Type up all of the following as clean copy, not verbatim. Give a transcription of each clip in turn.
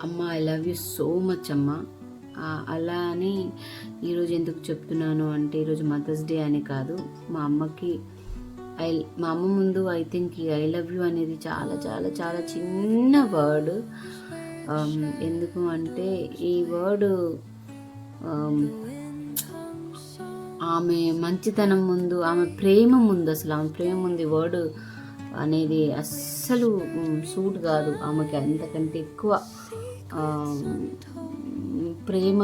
అమ్మ I love you so much అమ్మ. అలా అని ఈరోజు ఎందుకు చెప్తున్నాను అంటే, ఈరోజు మదర్స్ డే అని కాదు, మా అమ్మకి మా అమ్మ ముందు ఐ థింక్ ఈ ఐ లవ్ యూ అనేది చాలా చాలా చాలా చిన్న వర్డ్. ఎందుకు అంటే ఈ వర్డ్ ఆమె మంచితనం ముందు, ఆమె ప్రేమ ముందు, అసలు ఆమె ప్రేమ ముందు ఈ వర్డ్ అనేది అస్సలు సూట్ కాదు. ఆమెకి అంతకంటే ఎక్కువ ప్రేమ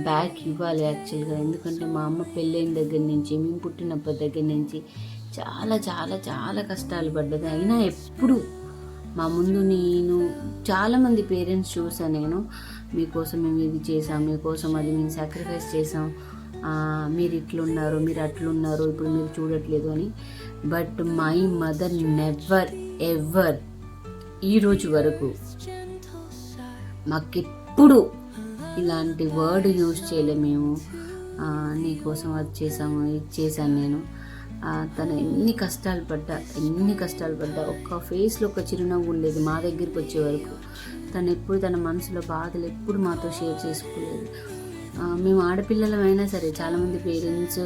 బ్యాక్ ఇవ్వాలి యాక్చువల్గా. ఎందుకంటే మా అమ్మ పెళ్ళైన దగ్గర నుంచి, మేము పుట్టినప్పటి దగ్గర నుంచి చాలా చాలా చాలా కష్టాలు పడ్డది. అయినా ఎప్పుడు మా ముందు నేను చాలామంది పేరెంట్స్ చూసాను నేను, మీకోసం మేము ఇది చేసాం, మీకోసం అది మేము సాక్రిఫైస్ చేసాం, మీరు ఇట్లున్నారు, మీరు అట్లున్నారు, ఇప్పుడు మీరు చూడట్లేదు అని. But my mother never ever ఈరోజు వరకు మాకెప్పుడు ఇలాంటి వర్డ్ యూజ్ చేయలే. మేము నీకోసం అది చేసాము, ఇది చేశాను నేను. తను ఎన్ని కష్టాలు పడ్డా ఒక్క ఫేస్లో ఒక చిరునవ్వు ఉండేది మా దగ్గరికి వచ్చే వరకు. తను ఎప్పుడు తన మనసులో బాధలు ఎప్పుడు మాతో షేర్ చేసుకోలేదు. మేము ఆడపిల్లలమైనా సరే, చాలామంది పేరెంట్స్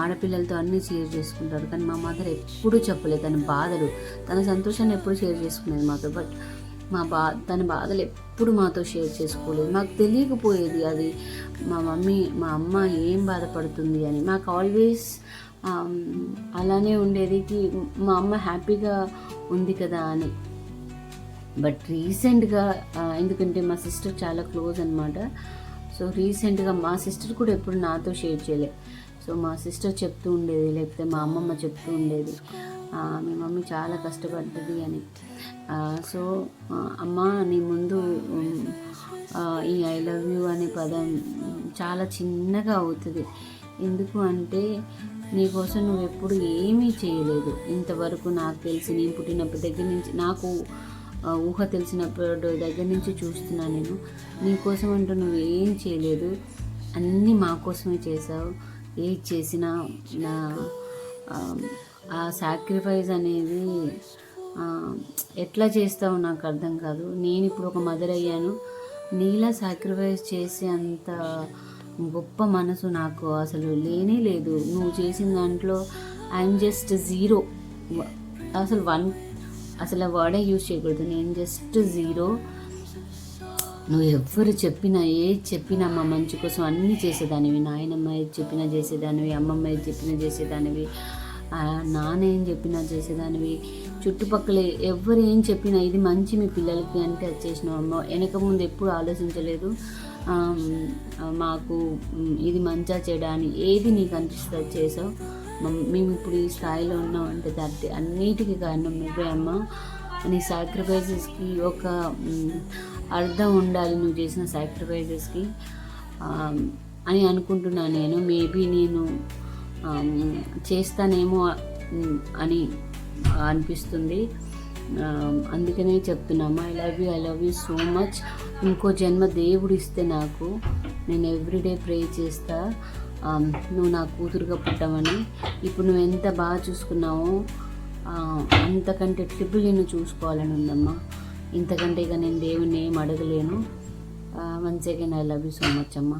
ఆడపిల్లలతో అన్నీ షేర్ చేసుకుంటారు, కానీ మా మదర్ ఎప్పుడూ చెప్పలేదు తన బాధలు. తన సంతోషాన్ని ఎప్పుడు షేర్ చేసుకునేది మాతో, బట్ తన బాధలు ఎప్పుడు మాతో షేర్ చేసుకోలేదు. మాకు తెలియకపోయేది అది మా అమ్మ ఏం బాధపడుతుంది అని. మాకు ఆల్వేస్ అలానే ఉండేది మా అమ్మ హ్యాపీగా ఉంది కదా అని. బట్ రీసెంట్గా ఎందుకంటే మా సిస్టర్ చాలా క్లోజ్ అనమాట, సో రీసెంట్గా మా సిస్టర్ కూడా ఎప్పుడు నాతో షేర్ చేయలే. సో మా సిస్టర్ చెప్తూ ఉండేది, లేకపోతే మా అమ్మమ్మ చెప్తూ ఉండేది, మీ మమ్మీ చాలా కష్టపడ్డది అని. సో అమ్మ నీ ముందు ఈ ఐ లవ్ యూ అనే పదం చాలా చిన్నగా అవుతుంది. ఎందుకు అంటే నీకోసం నువ్వు ఎప్పుడు ఏమీ చేయలేదు ఇంతవరకు. నాకు తెలిసి నేను పుట్టినప్పటి దగ్గర నుంచి, నాకు ఊహ తెలిసినప్పుడు దగ్గర నుంచి చూస్తున్నా నేను. నీకోసం అంటూ నువ్వు ఏం చేయలేదు, అన్నీ మా కోసమే చేసావు. ఏది చేసినా ఆ సాక్రిఫైస్ అనేది ఎట్లా చేస్తావు నాకు అర్థం కాదు. నేను ఇప్పుడు ఒక మదర్ అయ్యాను, నీలా సాక్రిఫైస్ చేసే అంత గొప్ప మనసు నాకు అసలు లేనే లేదు. నువ్వు చేసిన దాంట్లో ఐఎమ్ జస్ట్ జీరో. అసలు వర్డే యూజ్ చేయకూడదు. నేను జస్ట్ జీరో. నువ్వు ఎవరు చెప్పినా, ఏది చెప్పినా మా మంచి కోసం అన్నీ చేసేదానివి. నాయనమ్మ ఏది చెప్పినా చేసేదానివి, అమ్మమ్మ ఏది చెప్పినా చేసేదానివి, నాన్న ఏం చెప్పినా చేసేదానివి. చుట్టుపక్కల ఎవరు ఏం చెప్పినా ఇది మంచి మీ పిల్లలకి అంటే అది చేసినావు అమ్మ. వెనక ముందు ఎప్పుడు ఆలోచించలేదు మాకు ఇది మంచిగా చెడా అని. ఏది నీకు అనిపిస్తే అది చేసావు. మేము ఇప్పుడు ఈ స్థాయిలో ఉన్నాం అంటే దాన్ని అన్నిటికీ కారణం నువ్వే అమ్మ. నీ సాక్రిఫైజెస్కి ఒక అర్థం ఉండాలి, నువ్వు చేసిన సాక్రిఫైజెస్కి అని అనుకుంటున్నాను నేను. మేబీ నేను చేస్తానేమో అని అనిపిస్తుంది, అందుకనే చెప్తున్నాము I love you so much. ఇంకో జన్మ దేవుడు ఇస్తే నాకు, నేను ఎవ్రీడే ప్రే చేస్తా నువ్వు నా కూతురుగా పుట్టమని. ఇప్పుడు నువ్వు ఎంత బాగా చూసుకున్నావో అంతకంటే ట్రిపుల్ నేను చూసుకోవాలని ఉందమ్మా. ఇంతకంటే ఇక నేను దేవుణ్ణి ఏం అడగలేను. Once again I love you so much అమ్మా.